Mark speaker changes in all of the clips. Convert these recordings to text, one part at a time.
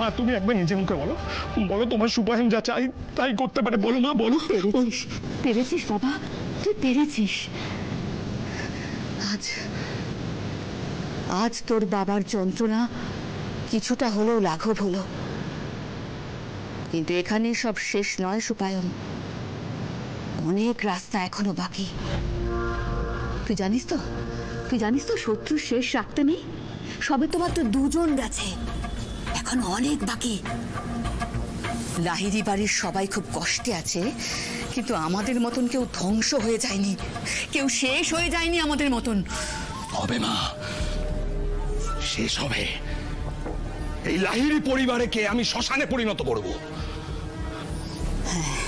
Speaker 1: মা তুমি একবার নিজে মুখে বলো, বলো তোমার সুপায়ন যা চাই তাই করতে পারে, বলো মা বলো।
Speaker 2: পেরেছিস বাবা, তুই পেরেছিস। আজ তোর বাবার যন্ত্রণা কিছুটা হলেও লাঘব হলো, কিন্তু এখানে সব শেষ নয় সুপায়ন, অনেক রাস্তা এখনো বাকি। তুই জানিস তো শত্রুর শেষ রাখতে নেই, সবে তো মাত্র 2 জন গেছে, এখন অনেক বাকি। লাহিড়ী বাড়ির সবাই খুব কষ্টে আছে, কিন্তু আমাদের মতন কেউ ধ্বংস হয়ে যায়নি, কেউ শেষ হয়ে যায়নি আমাদের মতন।
Speaker 1: হবে মা, শেষ হবে। এই লাহিড়ী পরিবারকে আমি শ্মশানে পরিণত করব।
Speaker 2: হ্যাঁ,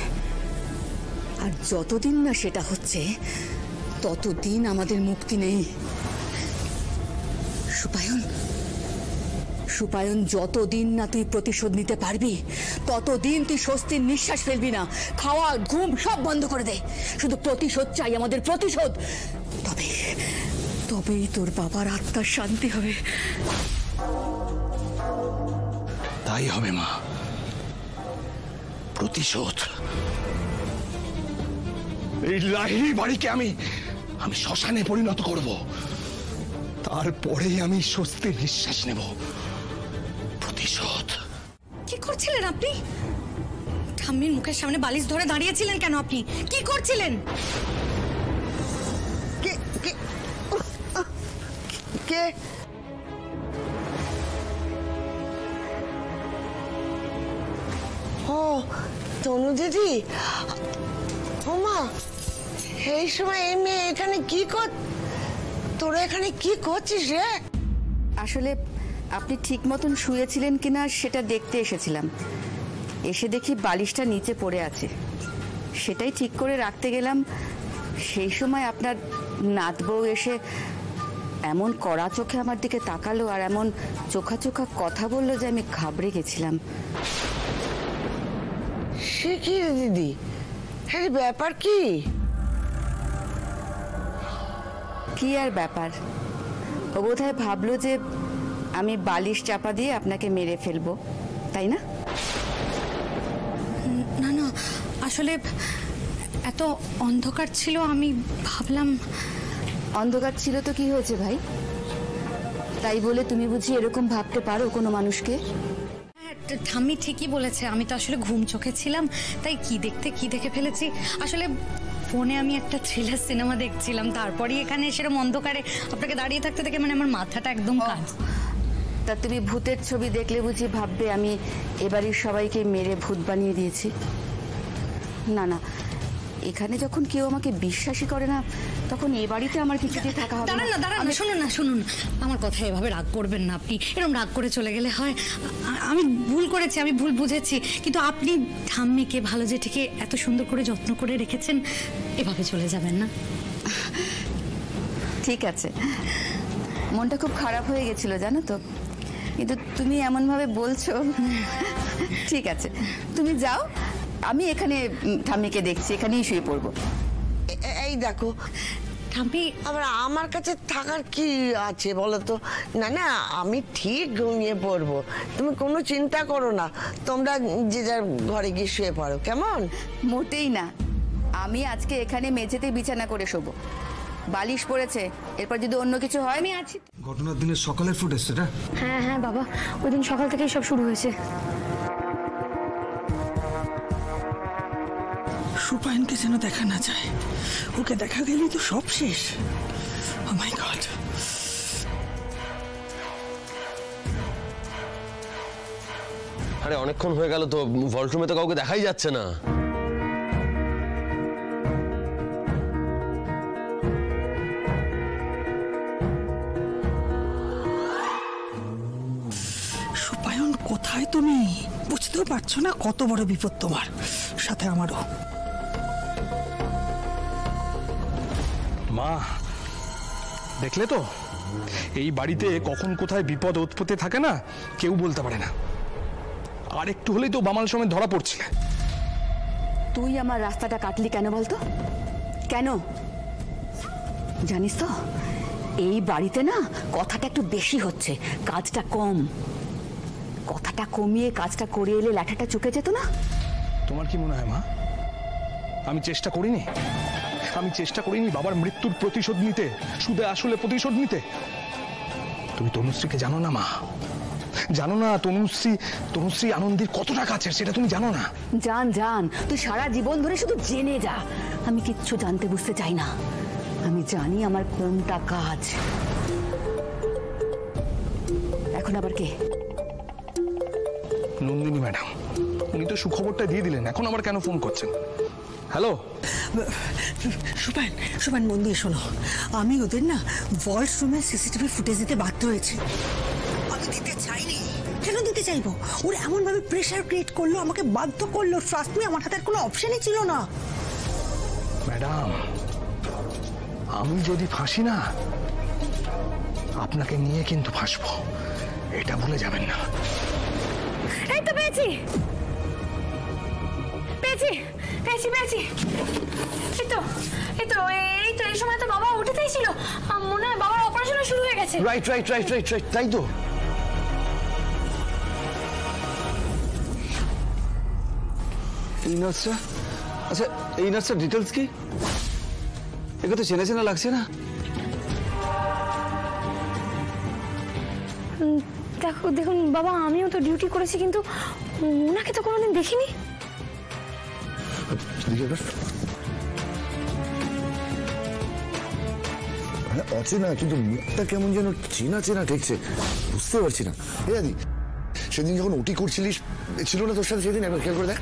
Speaker 2: আর যতদিন না সেটা হচ্ছে ততদিন আমাদের মুক্তি নেই। সুপায়ন, যতদিন না তুই প্রতিশোধ নিতে পারবি ততদিন তুই স্বস্তির নিঃশ্বাস ফেলবি না। খাওয়া ঘুম সব বন্ধ করে দে, শুধু প্রতিশোধ চাই, আমাদের প্রতিশোধ। তবেই তোর বাবার আত্মার শান্তি হবে।
Speaker 1: তাই হবে মা, প্রতিশোধ। এই লাহিড়ী বাড়িকে আমি শ্মশানে পরিণত করব, তারপরে আমি স্বস্তির নিঃশ্বাস নেব। প্রতিশোধ।
Speaker 3: কি করছিলেন আপনি? ঠাম্মির মুখের সামনে বালিশ ধরে দাঁড়িয়েছিলেন কেন? আপনি কি করছিলেন?
Speaker 4: কে? ও তনু দিদি। ও মা, এই সময় এই মেয়ে এখানে কি তোরা এখানে কি করছিস রে?
Speaker 2: আসলে আপনি ঠিক মতন শুয়েছিলেন কিনা সেটা দেখতে এসেছিলাম। এসে দেখি বালিশটা নিচে পড়ে আছে, সেটাই ঠিক করে রাখতে গেলাম। সেই সময় আপনার নাত বউ এসে এমন কড়া চোখে আমার দিকে তাকালো আর এমন চোখা চোখা কথা বললো যে আমি ঘাবড়ে গেছিলাম।
Speaker 4: সে কি রে দিদি, হ্যাঁ ব্যাপার কি?
Speaker 2: কি আর ব্যাপার, ও বোধহয় ভাবলো যে আমি বালিশ চাপা দিয়ে আপনাকে মেরে ফেলবো, তাই না?
Speaker 3: না না, আসলে এত অন্ধকার ছিল, আমি ভাবলাম।
Speaker 2: অন্ধকার ছিল তো কি হয়েছে ভাই? তাই বলে তুমি বুঝি এরকম ভাবতে পারো কোনো মানুষকে?
Speaker 3: ঠাম্মি ঠিকই বলেছে, আমি তো আসলে ঘুম চোখে ছিলাম, তাই কি দেখে ফেলেছি। আসলে ফোনে আমি একটা থ্রিলার সিনেমা দেখছিলাম, তারপরেই এখানে সেরকম অন্ধকারে আপনাকে দাঁড়িয়ে থাকতে দেখে মানে আমার মাথাটা একদম কাজ।
Speaker 2: তা তুমি ভূতের ছবি দেখলে বুঝি ভাববে আমি এবাড়ির সবাইকে মেরে ভূত বানিয়ে দিয়েছি? না না, এখানে যখন কেউ আমাকে বিশ্বাসই করে না তখন এ বাড়িতে আমার কিছুতেই থাকা হবে না।
Speaker 3: দাঁড়ান, শুনুন, আমার কথা এভাবে রাগ করবেন না। আপনি এরকম রাগ করে চলে গেলে হয়। আমি ভুল করেছি, আমি ভুল বুঝেছি, কিন্তু আপনি ঠাম্মিকে ভালো জেঠিকে এত সুন্দর করে যত্ন করে রেখেছেন, এভাবে চলে যাবেন না।
Speaker 2: ঠিক আছে, মনটা খুব খারাপ হয়ে গেছিল জানো তো, কিন্তু তুমি এমনভাবে বলছো। ঠিক আছে, তুমি যাও, আমি এখানে ঠাম্মিকে দেখছি, এখানেই শুয়ে পড়বো।
Speaker 4: এই দেখো
Speaker 3: ঠাম্মি,
Speaker 4: আবার আমার কাছে থাকার কি আছে বলো তো? না না, আমি ঠিক ঘুমিয়ে পড়বো, তুমি কোনো চিন্তা করো না। তোমরা যে যার ঘরে গিয়ে শুয়ে পড়ো, কেমন?
Speaker 2: মোটেই না, আমি আজকে এখানে মেঝেতে বিছানা করে শোবো। বালিশ পড়েছে, এরপর যদি অন্য কিছু হয়। আমি আছি।
Speaker 5: ঘটনার দিনের সকালের ফুটেজ সেটা?
Speaker 3: হ্যাঁ বাবা, ওই দিন সকাল থেকেই সব শুরু হয়েছে।
Speaker 6: সুপায়নকে যেন দেখা না যায়, ওকে দেখা গেলেই তো সব শেষ। ও মাই গড।
Speaker 7: আরে অনেকক্ষণ হয়ে গেল তো, ভল্টরুমে তো কাউকে দেখাই যাচ্ছে না।
Speaker 6: সুপায়ন কোথায় তুমি? বুঝতেও পারছো না কত বড় বিপদ তোমার সাথে আমারও।
Speaker 1: মা দেখলে তো, এই বাড়িতে কখন কোথায় বিপদ উৎপত্তি থাকে না, কেউ বলতে পারে না। আর একটু হলেই তো বামাল সময় ধরা পড়ছে।
Speaker 2: তুই আমার রাস্তাটা কাটলি কেন বলতো? কেন জানিস তো, এই বাড়িতে না কথাটা একটু বেশি হচ্ছে, কাজটা কম। কথাটা কমিয়ে কাজটা করে এলে ল্যাঠাটা চুকে যেত না?
Speaker 1: তোমার কি মনে হয় মা, আমি চেষ্টা করিনি? আমি চেষ্টা করিনি বাবার মৃত্যুর প্রতিশোধ নিতে, সুদে আসলে প্রতিশোধ নিতে? তুমি তনুশ্রীকে জানো না মা, জানো না তনুশ্রী আনন্দের কতটা কাছের, সেটা তুমি জানো না?
Speaker 2: জান তুই সারা জীবন ধরে শুধু জেনে যা, আমি কিচ্ছু জানতে বুঝতে চাই না। আমি জানি আমার কোনটা কাজ। এখন আবার কে?
Speaker 1: নন্দিনী ম্যাডাম, উনি তো সুখবরটা দিয়ে দিলেন, এখন আবার কেন ফোন করছেন? হ্যালো
Speaker 6: সুপান মন দিয়ে শোনো, আমি ওদের না ভল্ট রুমের সিসিটিভি ফুটেজ দিতে বাধ্য হয়েছি। আমি দিতে চাইনি, কেন দিতে চাইবো? ওরা এমন ভাবে প্রেশার ক্রিয়েট করলো, আমাকে বাধ্য করলো। ট্রাস্ট মি, আমার হাতে আর কোনো অপশনই ছিল না।
Speaker 1: ম্যাডাম, আমি যদি ফাঁসি না, আপনাকে নিয়ে কিন্তু ফাঁসবো, এটা ভুলে যাবেন না।
Speaker 3: এই তো পেয়েছি। এই সময় তো বাবা উঠেতেই ছিল, মনে হয় বাবার অপারেশন শুরু হয়ে গেছে।
Speaker 7: রাইট, তাই তো।
Speaker 5: এই নার্সটা, আচ্ছা এই নার্সটার ডিটেলস কি? একে তো চেনা চেনা লাগছে না।
Speaker 3: দেখুন বাবা, আমিও তো ডিউটি করেছি, কিন্তু ওনাকে তো কোনোদিন দেখিনি।
Speaker 8: অচেনা, কিন্তু মুখটা কেমন যেন চেনা চেনা ঠেকছে, বুঝতে পারছি না। এই আদি, সেদিন যখন ওটি করছিলিস ছিল না তোর সাথে? সেদিন একবার খেয়াল করে দেখ।